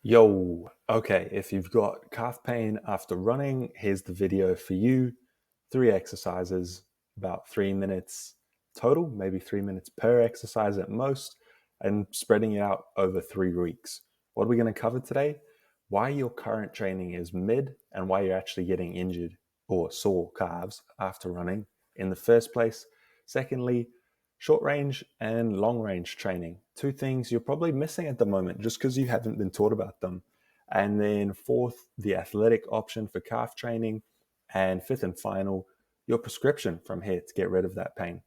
Yo, okay, if you've got calf pain after running, here's the video for you. Three exercises, about 3 minutes total, maybe 3 minutes per exercise at most, and spreading it out over 3 weeks. What are we going to cover today? Why your current training is mid and why you're actually getting injured or sore calves after running in the first place. Secondly, short range and long range training. Two things you're probably missing at the moment just because you haven't been taught about them. And then fourth, the athletic option for calf training. And fifth and final, your prescription from here to get rid of that pain.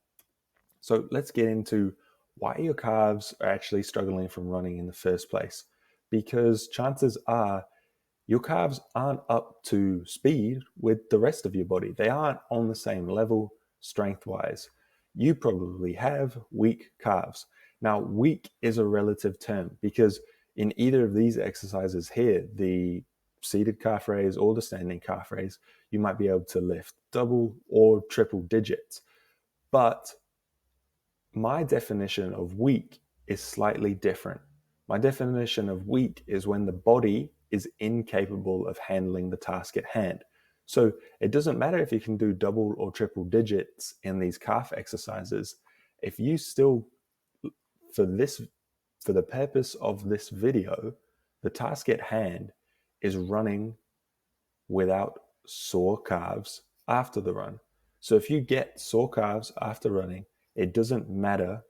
So let's get into why your calves are actually struggling from running in the first place. Because chances are your calves aren't up to speed with the rest of your body. They aren't on the same level strength wise. You probably have weak calves. Now, weak is a relative term because in either of these exercises here, the seated calf raise or the standing calf raise, you might be able to lift double or triple digits. But my definition of weak is slightly different. My definition of weak is when the body is incapable of handling the task at hand. So it doesn't matter if you can do double or triple digits in these calf exercises. If you still, for this, for the purpose of this video, the task at hand is running without sore calves after the run. So if you get sore calves after running, it doesn't matter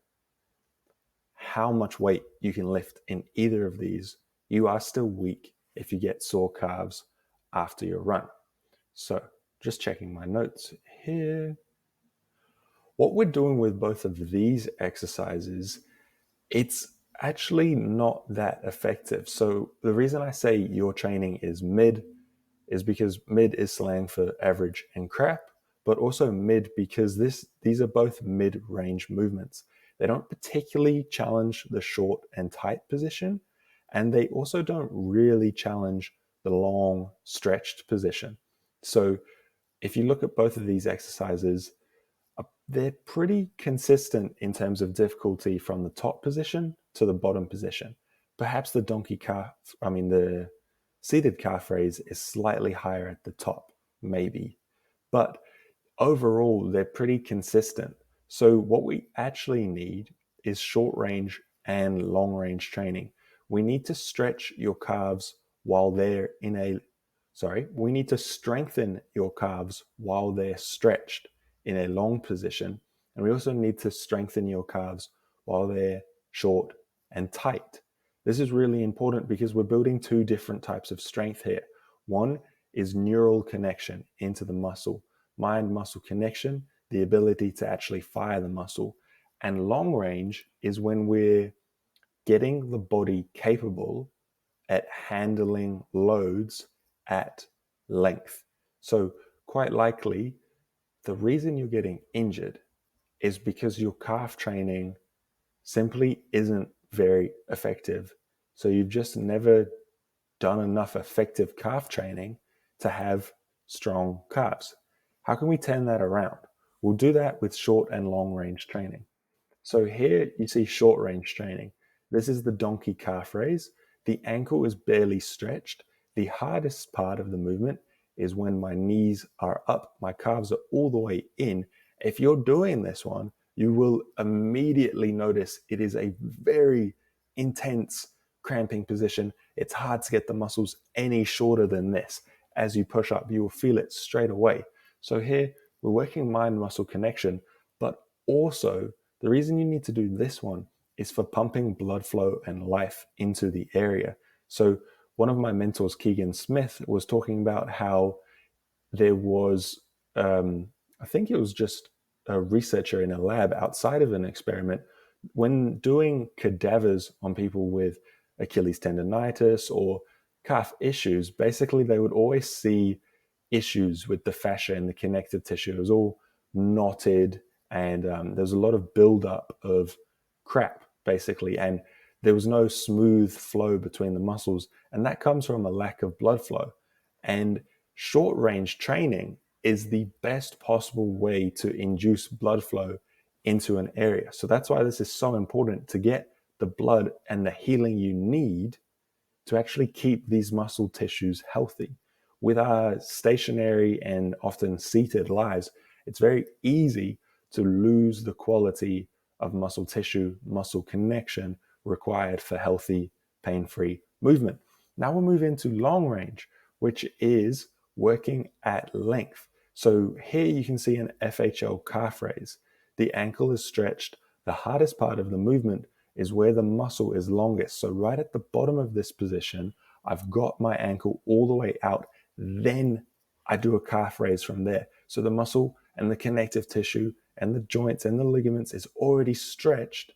how much weight you can lift in either of these. You are still weak if you get sore calves after your run. So, just checking my notes here. What we're doing with both of these exercises, it's actually not that effective. So, the reason I say your training is mid is because mid is slang for average and crap, but also mid because these are both mid-range movements. They don't particularly challenge the short and tight position, and they also don't really challenge the long stretched position. So if you look at both of these exercises, they're pretty consistent in terms of difficulty from the top position to the bottom position. Perhaps the seated calf raise is slightly higher at the top, maybe. But overall, they're pretty consistent. So, what we actually need is short range and long range training. We need to stretch your calves while they're in a, we need to strengthen your calves while they're stretched in a long position. And we also need to strengthen your calves while they're short and tight. This is really important because we're building two different types of strength here. One is neural connection into the muscle, mind muscle connection, the ability to actually fire the muscle. And long range is when we're getting the body capable at handling loads at length. So, quite likely, the reason you're getting injured is because your calf training simply isn't very effective. So, you've just never done enough effective calf training to have strong calves. How can we turn that around? We'll do that with short and long range training. So here you see short range training. This is the donkey calf raise. The ankle is barely stretched. The hardest part of the movement is when my knees are up, my calves are all the way in. If you're doing this one, you will immediately notice it is a very intense cramping position. It's hard to get the muscles any shorter than this. As you push up, you will feel it straight away. So here we're working mind muscle connection, but also the reason you need to do this one is for pumping blood flow and life into the area. So one of my mentors, Keegan Smith, was talking about how there was, I think it was just a researcher in a lab outside of an experiment, when doing cadavers on people with Achilles tendonitis or calf issues, basically they would always see issues with the fascia and the connective tissue. It was all knotted and there's a lot of buildup of crap, basically. And there was no smooth flow between the muscles. And that comes from a lack of blood flow. And short range training is the best possible way to induce blood flow into an area. So that's why this is so important to get the blood and the healing you need to actually keep these muscle tissues healthy. With our stationary and often seated lives, it's very easy to lose the quality of muscle tissue, muscle connection required for healthy, pain-free movement. Now we'll move into long range, which is working at length. So here you can see an FHL calf raise. The ankle is stretched. The hardest part of the movement is where the muscle is longest. So right at the bottom of this position, I've got my ankle all the way out. Then I do a calf raise from there. So the muscle and the connective tissue and the joints and the ligaments is already stretched,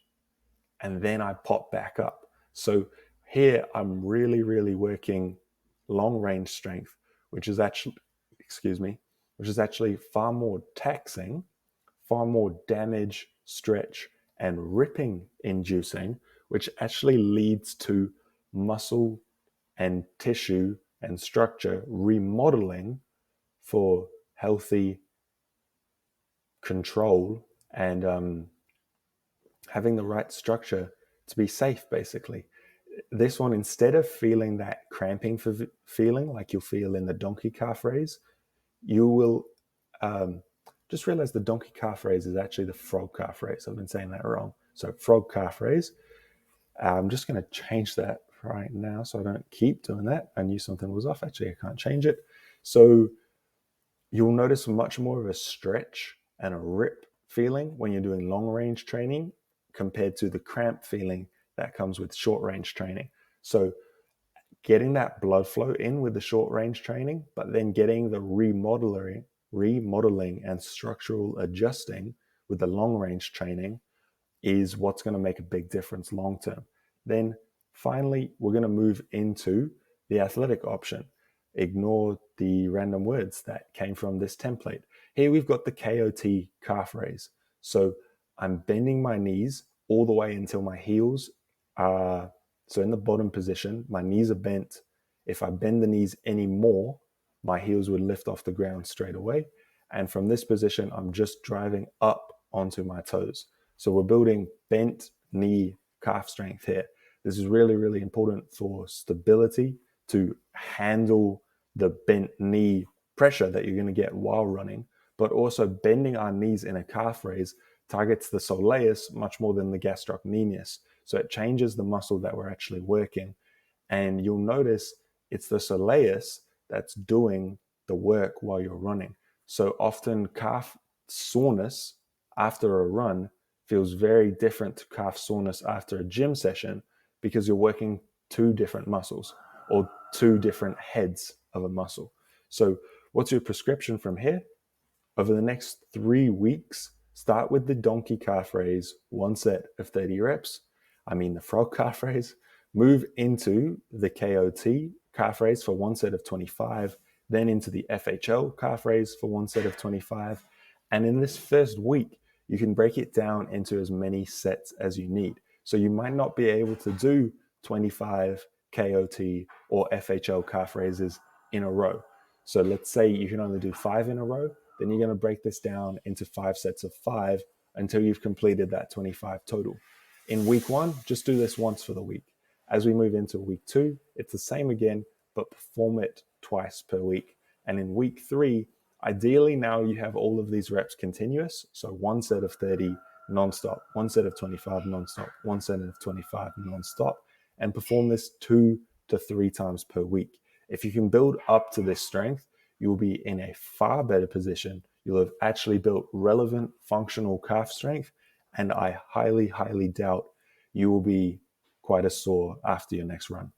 and then I pop back up. So here I'm really working long range strength, which is actually, which is actually far more taxing, far more damage, stretch, and ripping inducing, which actually leads to muscle and tissue and structure remodeling for healthy control and having the right structure to be safe, basically. This one, instead of feeling that cramping feeling like you'll feel in the donkey calf raise, you will just realize the donkey calf raise is actually the frog calf raise. I've been saying that wrong. So frog calf raise. I'm just going to change that right now so I don't keep doing that. I knew something was off. Actually, I can't change it. So you'll notice much more of a stretch and a rip feeling when you're doing long range training compared to the cramp feeling that comes with short range training. So getting that blood flow in with the short range training, but then getting the remodeling and structural adjusting with the long range training is what's going to make a big difference long term. Then finally, we're going to move into the athletic option. Ignore the random words that came from this template. Here we've got the KOT calf raise. So I'm bending my knees all the way until my heels are, so in the bottom position, my knees are bent. If I bend the knees any more, my heels would lift off the ground straight away. And from this position, I'm just driving up onto my toes. So we're building bent knee calf strength here. This is really important for stability, to handle the bent knee pressure that you're going to get while running, but also bending our knees in a calf raise targets the soleus much more than the gastrocnemius. So it changes the muscle that we're actually working. And you'll notice it's the soleus that's doing the work while you're running. So often calf soreness after a run feels very different to calf soreness after a gym session because you're working two different muscles or two different heads of a muscle. So what's your prescription from here? Over the next 3 weeks, start with the donkey calf raise, one set of 30 reps. The frog calf raise. Move into the KOT calf raise for one set of 25, then into the FHL calf raise for one set of 25. And in this first week, you can break it down into as many sets as you need. So you might not be able to do 25 KOT or FHL calf raises in a row. So let's say you can only do 5 in a row, then you're going to break this down into 5 sets of 5 until you've completed that 25 total. In week 1, just do this once for the week. As we move into week 2, it's the same again, but perform it twice per week. And in week 3, ideally now you have all of these reps continuous. So one set of 30 nonstop, one set of 25 nonstop, one set of 25 nonstop, and perform this 2 to 3 times per week. If you can build up to this strength, you will be in a far better position. You'll have actually built relevant functional calf strength, and I highly doubt you will be quite a sore after your next run.